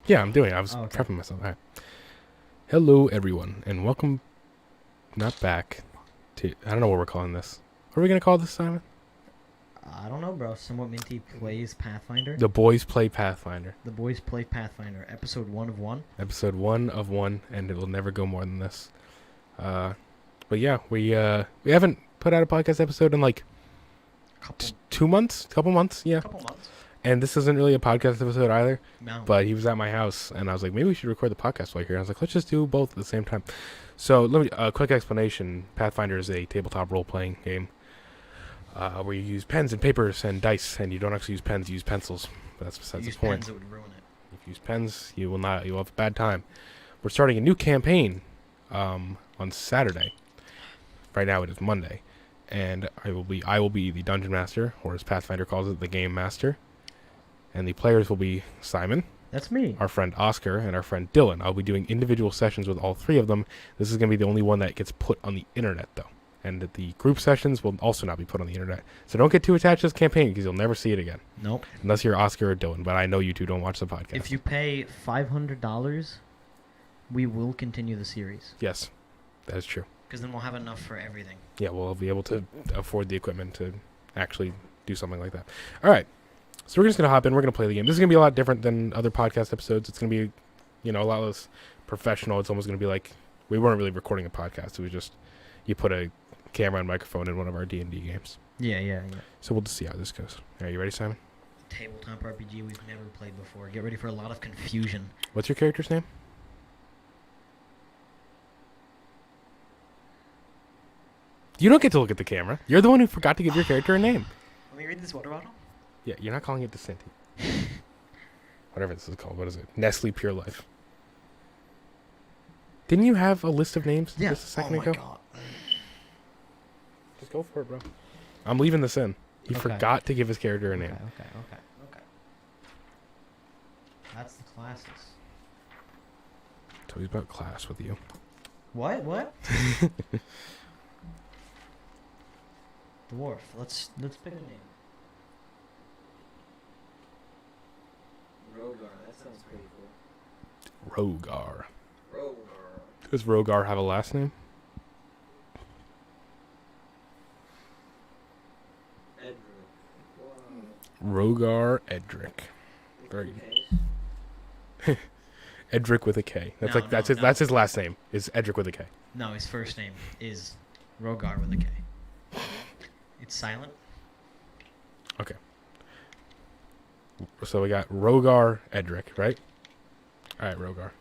Yeah, I'm doing it. I was Oh, okay. prepping myself. All right. Hello, everyone, and welcome, not back, to... I don't know what we're calling this. What are we going to call this, Simon? I don't know, bro. Somewhat Minty plays Pathfinder. The Boys Play Pathfinder. The boys play Pathfinder. Episode 1 of 1. Episode 1 of 1, and it will never go more than this. But yeah, we haven't put out a podcast episode in like Couple 2 months? Couple months, yeah. couple months. And this isn't really a podcast episode either, No. but he was at my house, and I was like, maybe we should record the podcast while you're here. I was like, let's just do both at the same time. So, let me a quick explanation. Pathfinder is a tabletop role-playing game where you use pens and papers and dice, and you don't actually use pens, you use pencils. But that's besides the Use point. pens, it would ruin it. If you use pens, you will not. You'll have a bad time. We're starting a new campaign on Saturday. Right now it is Monday, and I will be the dungeon master, or as Pathfinder calls it, the game master. And the players will be Simon, That's me. our friend Oscar, and our friend Dylan. I'll be doing individual sessions with all three of them. This is going to be the only one that gets put on the internet, though. And the group sessions will also not be put on the internet. So don't get too attached to this campaign, because you'll never see it again. Nope. Unless you're Oscar or Dylan, but I know you two don't watch the podcast. If you pay $500, we will continue the series. Yes, that is true. Because then we'll have enough for everything. Yeah, we'll be able to afford the equipment to actually do something like that. All right. So we're just going to hop in. We're going to play the game. This is going to be a lot different than other podcast episodes. It's going to be, a lot less professional. It's almost going to be like we weren't really recording a podcast. It was just you put a camera and microphone in one of our D&D games. Yeah. So we'll just see how this goes. Are you ready, Simon? Tabletop RPG we've never played before. Get ready for a lot of confusion. What's your character's name? You don't get to look at the camera. You're the one who forgot to give your character a name. Let me read this water bottle. Yeah, you're not calling it Descenti. Whatever this is called. What is it? Nestle Pure Life. Didn't you have a list of names just a second ago? God. Just go for it, bro. I'm leaving this in. He Okay. forgot to give his character a name. Okay. That's the classes. So he's about class with you. What? Dwarf. Let's pick a name. Rogar, that sounds pretty cool. Rogar. Rogar. Does Rogar have a last name? Edric. Rogar Edric. Very good. Edric with a K. That's No, like that's no, his no. that's his last name. Is Edric with a K. No, his first name is Rogar with a K. It's silent. Okay. So we got Rogar Edric, right? All right, Rogar.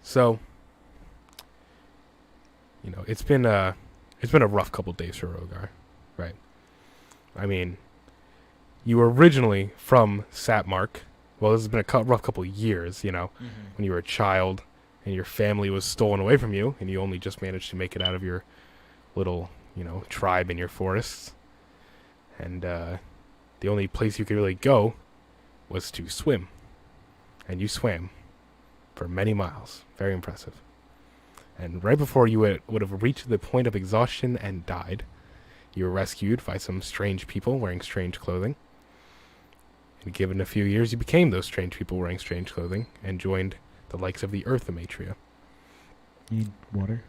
So, it's been a rough couple days for Rogar, right? I mean, you were originally from Satmark. Well, this has been a rough couple years, Mm-hmm. when you were a child and your family was stolen away from you and you only just managed to make it out of your little, tribe in your forests. And the only place you could really go was to swim. And you swam for many miles. Very impressive. And right before you would have reached the point of exhaustion and died, you were rescued by some strange people wearing strange clothing. And given a few years, you became those strange people wearing strange clothing and joined the likes of the Earth Amatria. Need water?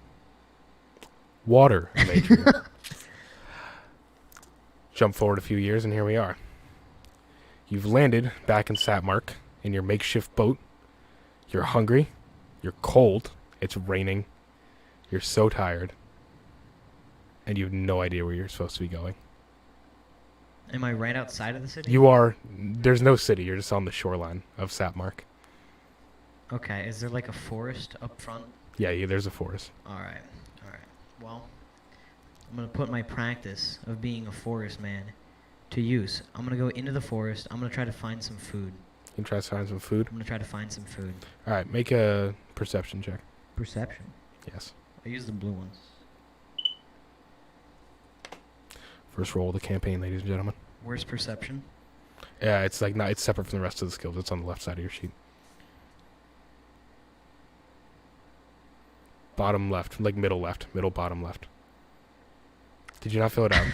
Water Amatria. Jump forward a few years, and here we are. You've landed back in Satmark in your makeshift boat. You're hungry. You're cold. It's raining. You're so tired. And you have no idea where you're supposed to be going. Am I right outside of the city? There's no city. You're just on the shoreline of Satmark. Okay, is there like a forest up front? Yeah, there's a forest. Alright. Well, I'm going to put my practice of being a forest man to use. I'm going to go into the forest. I'm going to try to find some food. You can try to find some food. I'm going to try to find some food. All right, make a perception check. Perception. Yes. I use the blue ones. First roll of the campaign, ladies and gentlemen. Where's perception? Yeah, it's separate from the rest of the skills. It's on the left side of your sheet. Bottom left, like middle left, middle bottom left. Did you not fill it out?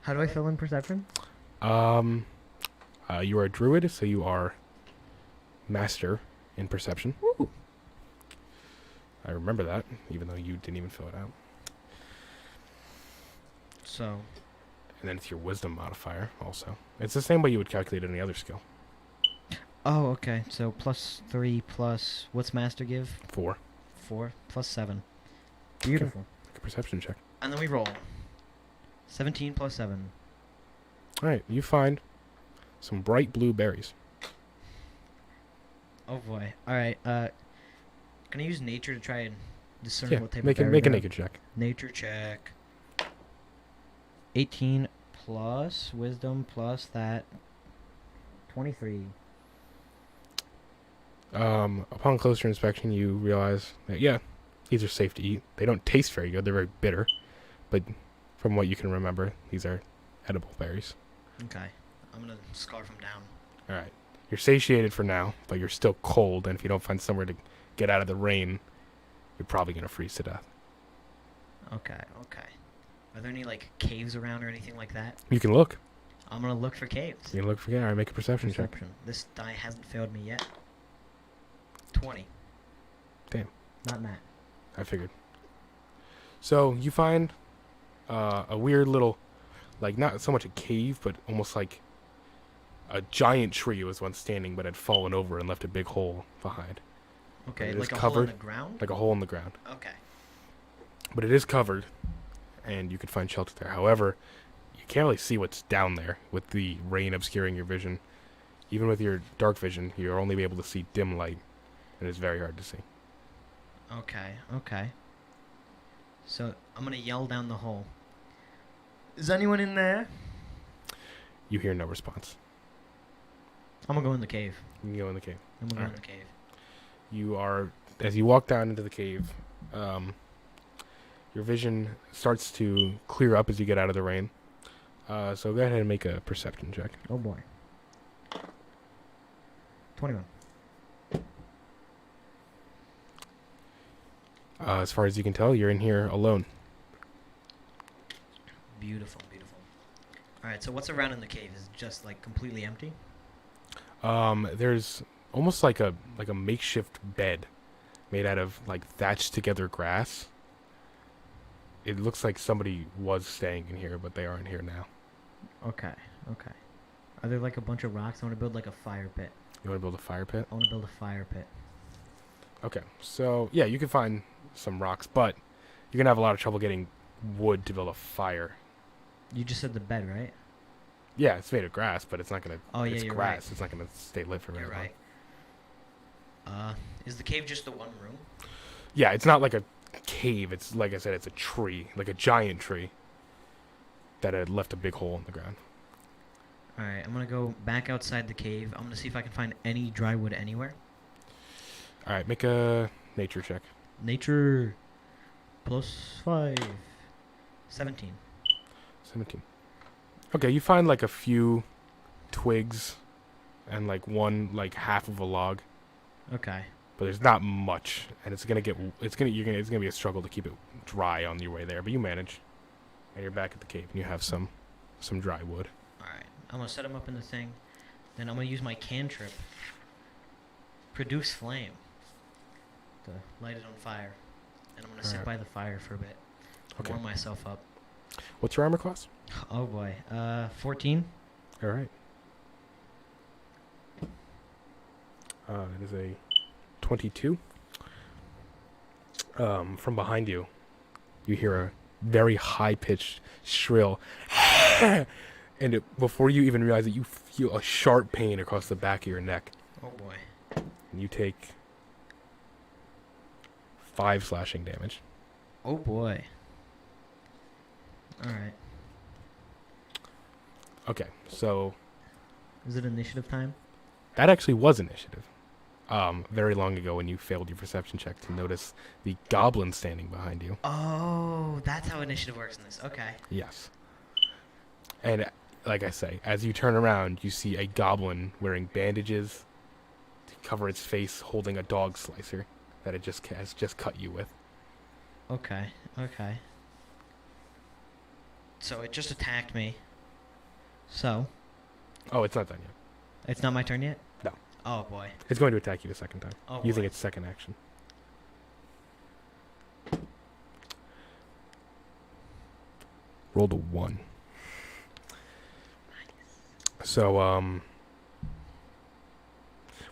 How do I fill in perception? I You are a druid, so you are master in perception. Woo. I remember that, even though you didn't even fill it out. So, And then it's your wisdom modifier also. It's the same way you would calculate any other skill. oh, okay. So +3 plus what's master give? 4. 4 plus 7. Beautiful. Make a perception check. And then we roll. 17 plus 7. Alright, you find some bright blue berries. Oh boy. All right. Can I use nature to try and discern Yeah, what type make of a berry make a they are? naked check. Nature check. 18 plus wisdom plus that. 23. Upon closer inspection, you realize that yeah, these are safe to eat. They don't taste very good. They're very bitter, but from what you can remember, these are edible berries. Okay. I'm gonna scarf them down. All right, you're satiated for now, but you're still cold, and if you don't find somewhere to get out of the rain, you're probably gonna freeze to death. Okay. Okay. Are there any like caves around or anything like that? You can look. I'm gonna look for caves. You can look for. All right, make a perception check. Perception. This die hasn't failed me yet. 20. Damn. Not Matt. I figured. So you find a weird little, like not so much a cave, but almost like a giant tree was once standing, but had fallen over and left a big hole behind, Okay, It is like a hole in covered. the ground? like a hole in the ground. Okay. But it is covered, and you could find shelter there. However, you can't really see what's down there with the rain obscuring your vision. Even with your dark vision, you're only able to see dim light, and it's very hard to see. Okay, okay. So I'm gonna yell down the hole. Is anyone in there? You hear no response. I'm gonna go in the cave. You can go in the cave. I'm gonna go in Alright. the cave. You are, as you walk down into the cave, your vision starts to clear up as you get out of the rain. So go ahead and make a perception check. Oh boy. 21. As far as you can tell, you're in here alone. Beautiful, beautiful. Alright, so what's around in the cave? Is it just like completely empty? There's almost like a makeshift bed made out of like thatched together grass. It looks like somebody was staying in here, but they aren't here now. Okay, okay. Are there like a bunch of rocks? I wanna build like a fire pit. You want to build a fire pit? I wanna build a fire pit. Okay, so yeah, you can find some rocks, but you're gonna have a lot of trouble getting wood to build a fire. You just said the bed, right? Yeah, it's made of grass, but it's not gonna. Oh yeah, it's you're grass. right. It's not gonna stay lit for very You're long. right. Is the cave just the one room? Yeah, it's not like a cave. It's like I said, it's a tree, like a giant tree that had left a big hole in the ground. Alright, I'm gonna go back outside the cave. I'm gonna see if I can find any dry wood anywhere. All right, make a nature check. Nature +5. 17. 17. Okay, you find like a few twigs and like one like half of a log, Okay. but there's not much, and it's gonna it's gonna be a struggle to keep it dry on your way there. But you manage, and you're back at the cave, and you have some dry wood. Alright. I'm gonna set them up in the thing. Then I'm gonna use my cantrip. Produce flame. To light it on fire. And I'm gonna sit Alright. by the fire for a bit. Okay. Warm myself up. What's your armor class? Oh boy. 14. All right. It is a 22. From behind you, you hear a very high-pitched shrill, and before you even realize it, you feel a sharp pain across the back of your neck, Oh boy. and you take 5 slashing damage. Oh boy. Alright. Okay, so Is it initiative time? that actually was initiative. Very long ago when you failed your perception check to notice the goblin standing behind you. Oh, that's how initiative works in this. Okay. Yes. And like I say, as you turn around, you see a goblin wearing bandages to cover its face, holding a dog slicer that it has just cut you with. Okay. Okay. So it just attacked me. So, Oh, it's not done yet. It's not my turn yet? No. Oh, boy. It's going to attack you the second time, Oh, using boy. its second action. Rolled a 1. So,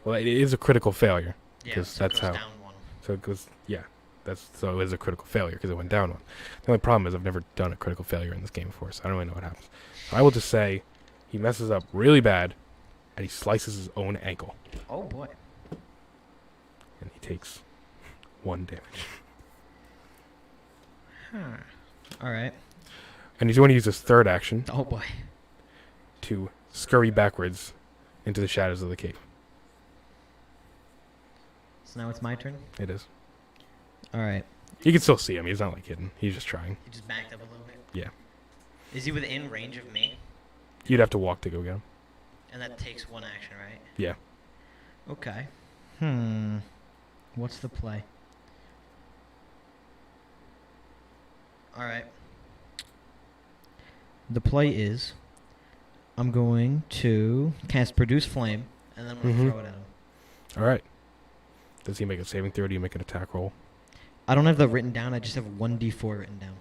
well, it is a critical failure. Yeah, 'Cause so that's it goes how- down 1. So it goes, yeah. So it is a critical failure because it went down 1. The only problem is I've never done a critical failure in this game before, so I don't really know what happens. I will just say he messes up really bad, and he slices his own ankle, Oh, boy. and he takes 1 damage. Huh. Alright. And he's going to use his third action Oh, boy. to scurry backwards into the shadows of the cave. So now it's my turn? It is. Alright. You can still see him. He's not like hidden. He's just trying. He just backed up a little bit? Yeah. Is he within range of me? You'd have to walk to go get him. And that takes 1 action, right? Yeah. Okay. What's the play? Alright. The play is I'm going to cast Produce Flame, and then I'm going to Mhm. throw it at him. All right. Does he make a saving throw? Or do you make an attack roll? I don't have that written down. I just have 1d4 written down.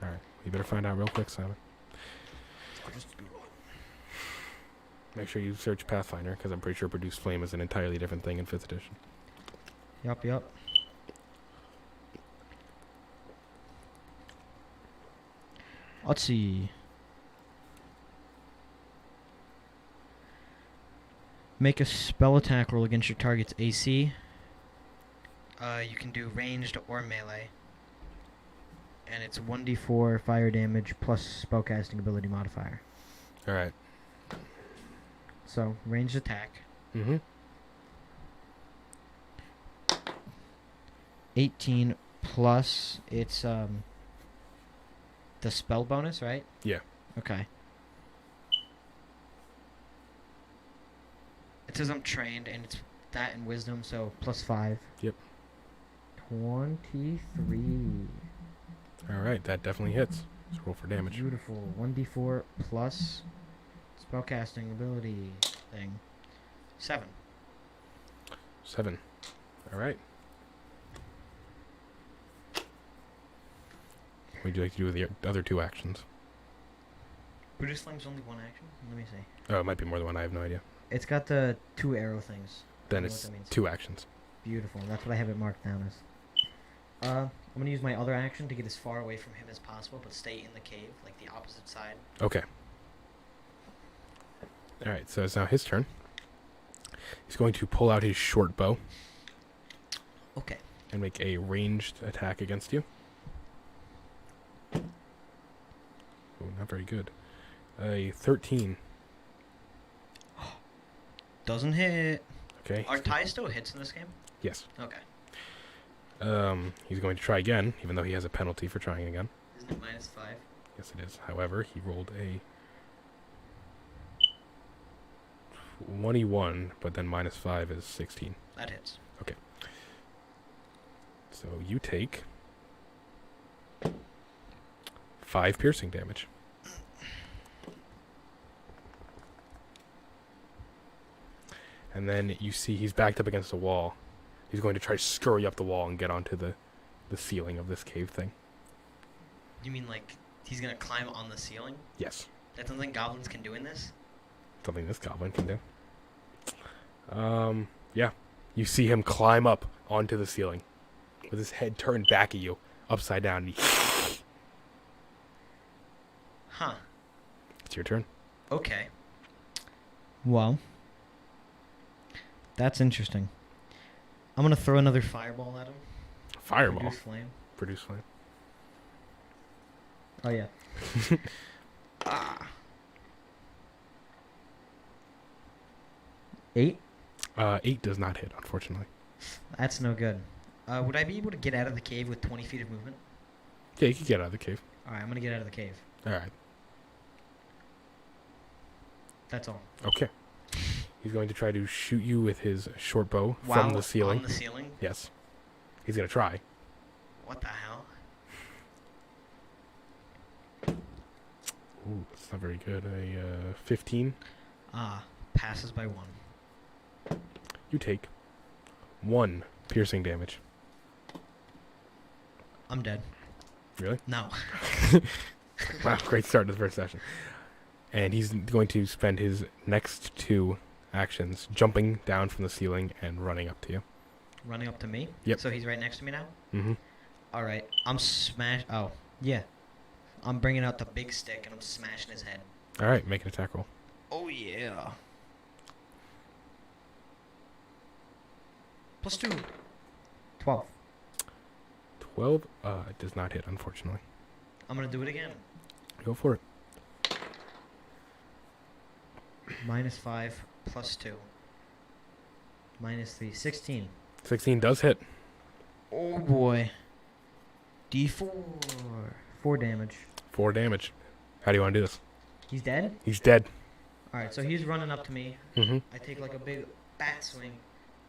All right. You better find out real quick, Simon. Make sure you search Pathfinder, because I'm pretty sure Produce Flame is an entirely different thing in 5th edition. Yup. Let's see. Make a spell attack roll against your target's AC. You can do ranged or melee. And it's 1d4 fire damage plus spellcasting ability modifier. All right. So, ranged attack. Mm-hmm. 18 plus it's the spell bonus, right? Yeah. Okay. It says I'm trained, and it's that and wisdom, so plus 5. Yep. 23. All right. That definitely hits. Let's roll for damage. Beautiful. 1d4 plus spellcasting ability thing. 7. 7. All right. What would you like to do with the other 2 actions? Produce Flame's only 1 action? Let me see. Oh, it might be more than one. I have no idea. It's got the 2 arrow things. Then I know what it's that means. 2 actions. Beautiful. That's what I have it marked down as. I'm going to use my other action to get as far away from him as possible, but stay in the cave, like the opposite side. Okay. All right. So it's now his turn. He's going to pull out his short bow Okay. and make a ranged attack against you. Oh, not very good. A 13. Doesn't hit. Okay. Are ties still hits in this game? Yes. Okay. He's going to try again, even though he has a penalty for trying again. Isn't it minus 5? Yes, it is. However, he rolled a 21, but then minus 5 is 16. That hits. So you take 5 piercing damage. And then you see he's backed up against a wall. He's going to try to scurry up the wall and get onto the ceiling of this cave thing. You mean like he's going to climb on the ceiling? Yes. That's something goblins can do in this? Something this goblin can do. Yeah. You see him climb up onto the ceiling with his head turned back at you, upside down. And Huh. it's your turn. Okay. Well, that's interesting. I'm going to throw another fireball at him. Fireball. Produce flame. Produce flame. Oh, yeah. Ah. 8? 8 does not hit, unfortunately. That's no good. Would I be able to get out of the cave with 20 feet of movement? Yeah, you can get out of the cave. Alright, I'm going to get out of the cave. All right. That's all. Okay. He's going to try to shoot you with his short bow Wow, from the ceiling. on the ceiling? Yes. He's going to try. What the hell? Ooh, that's not very good. A 15. Ah, Passes by 1. You take 1 piercing damage. I'm dead. Really? No. Wow, great start to the first session. And he's going to spend his next 2 actions jumping down from the ceiling and running up to you. Running up to me? Yep. So he's right next to me now? Mm-hmm. Alright. I'm smash. Oh, yeah. I'm bringing out the big stick and I'm smashing his head. All right, make an attack roll. Oh, yeah. +2. 12. 12 does not hit, unfortunately. I'm going to do it again. Go for it. -5 +2. -3. 16. 16 does hit. Oh, boy. D4. 4 damage. 4 damage. How do you want to do this? He's dead? He's dead. Alright, so he's running up to me. Mm-hmm. I take like a big bat swing,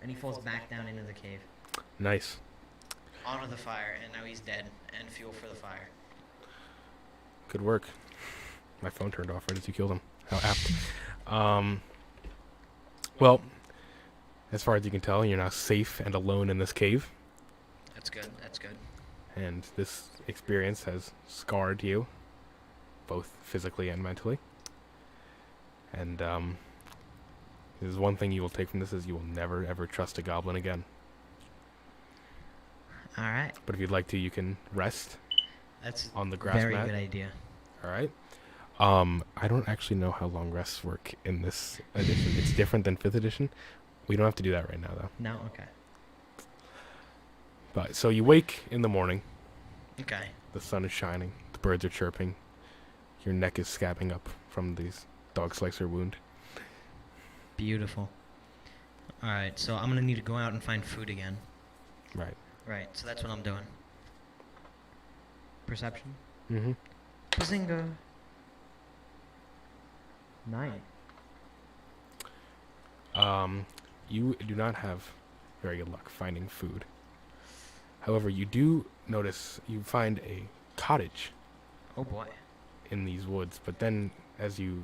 and he falls back down into the cave. Nice. Onto the fire, and now he's dead, and fuel for the fire. Good work. My phone turned off right as you killed him. How apt. Well, as far as you can tell, you're now safe and alone in this cave. That's good, that's good. And this experience has scarred you, both physically and mentally. And this is one thing you will take from this is you will never ever trust a goblin again. Alright. But if you'd like to, you can rest That's on the grass very mat. good idea. All right. I don't actually know how long rests work in this edition. It's different than 5th edition. We don't have to do that right now, though. No? Okay. But so you wake in the morning. Okay. The sun is shining. The birds are chirping. Your neck is scabbing up from these dog slicer wound. Beautiful. Alright, so I'm gonna need to go out and find food again. Right. Right, so that's what I'm doing. Perception? Mm-hmm. Bazinga! 9. You do not have very good luck finding food. However, you do notice you find a cottage Oh boy. in these woods, but then as you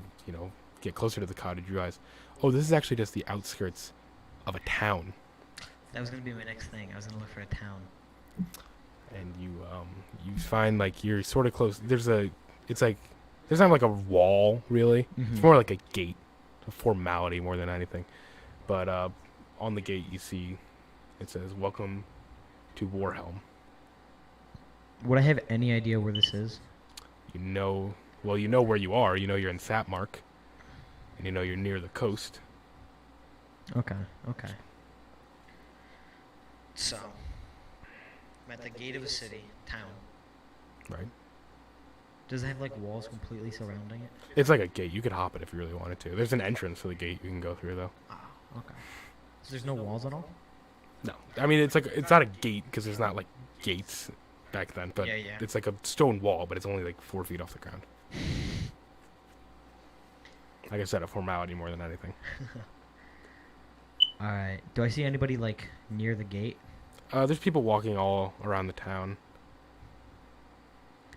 get closer to the cottage, you realize, oh, this is actually just the outskirts of a town. That was gonna be my next thing. I was gonna look for a town. And you find like you're sort of close. There's not like a wall really. It's more like a gate, a formality more than anything. But on the gate you see it says "Welcome to Warhelm." Would I have any idea where this is? You know where you are. You know you're in Sapmark, and you know you're near the coast. Okay, okay. So, I'm at the gate of a city, town. Right. Does it have like walls completely surrounding it? It's like a gate. You could hop it if you really wanted to. There's an entrance to the gate you can go through though. Oh, okay. So there's no walls at all? No, I mean it's not a gate because there's not like gates back then, but Yeah, yeah. it's like a stone wall, but it's only like 4 feet off the ground. Like I said, a formality more than anything. Alright. Do I see anybody like near the gate? There's people walking all around the town.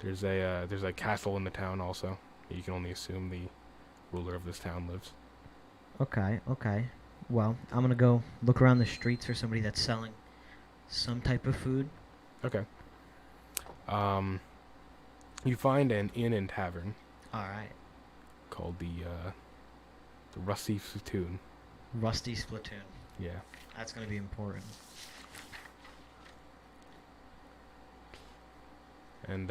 There's a castle in the town also. You can only assume the ruler of this town lives. Okay, okay. Well, I'm gonna go look around the streets for somebody that's selling some type of food. Okay. You find an inn and tavern Alright. called the Rusty Spittoon. Rusty Splatoon. Yeah. That's gonna be important. And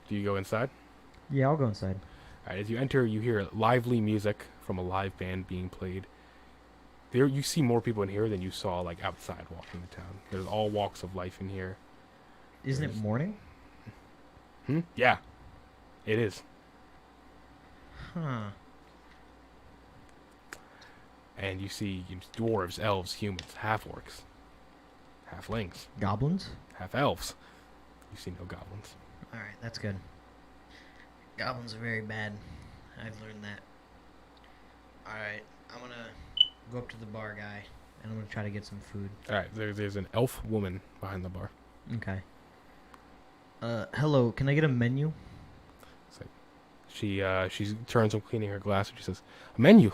do you go inside? Yeah, I'll go inside. All right, as you enter, you hear lively music from a live band being played. There, you see more people in here than you saw like outside walking the town. There's all walks of life in here. Isn't it morning? Yeah, it is. Huh. And you see dwarves, elves, humans, half-orcs, halflings, Goblins? half-elves. You see no goblins. Alright, that's good. Goblins are very bad. I've learned that. Alright, I'm gonna go up to the bar guy, and I'm gonna try to get some food. All right, there's an elf woman behind the bar. Okay. Hello, can I get a menu? It's like, She turns from cleaning her glass and she says, "A menu.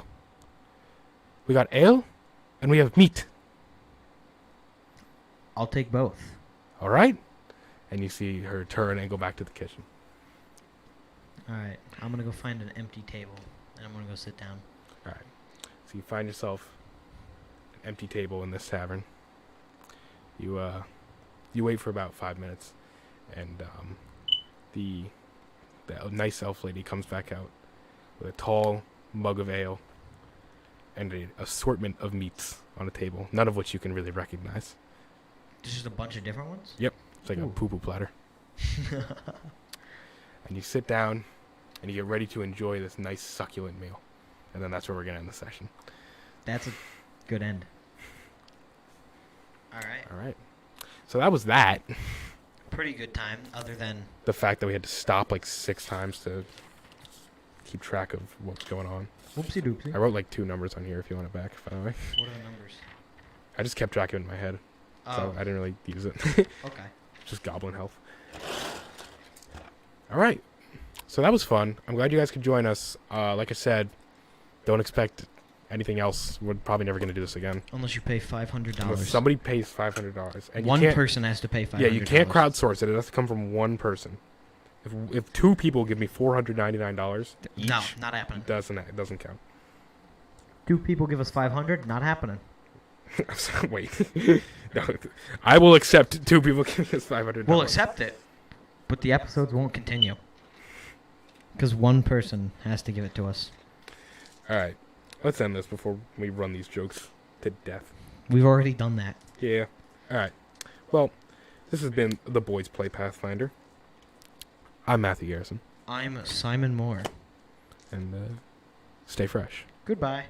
We got ale, and we have meat. I'll take both. All right." And you see her turn and go back to the kitchen. All right. I'm gonna go find an empty table, and I'm gonna go sit down. All right. So you find yourself an empty table in this tavern. You wait for about 5 minutes, and the nice elf lady comes back out with a tall mug of ale and an assortment of meats on a table, none of which you can really recognize. There's just a bunch of different ones. It's like a Ooh. poo-poo platter. And you sit down, and you get ready to enjoy this nice succulent meal. And then that's where we're going to end the session. That's a good end. All right. All right. So that was that. Pretty good time, other than The fact that we had to stop like 6 times to keep track of what's going on. whoopsie doopsie. I wrote like 2 numbers on here if you want it back, by the way. What are the numbers? I just kept track of it in my head, so I didn't really use it. Okay. Just goblin health. All right. So that was fun. I'm glad you guys could join us. Like I said, don't expect anything else. We're probably never going to do this again. Unless you pay $500. Unless somebody pays $500. And One you can't, person has to pay $500. Yeah, you can't crowdsource it. It has to come from one person. If 2 people give me $499 each, No, not happening. it doesn't count. 2 people give us 500. Not happening. Wait. No, I will accept 2 people giving us $500. We'll accept it, but the episodes won't continue because one person has to give it to us. All right. Let's end this before we run these jokes to death. We've already done that. Yeah. All right. Well, this has been The Boys Play Pathfinder. I'm Matthew Garrison. I'm Simon Moore. And stay fresh. Goodbye.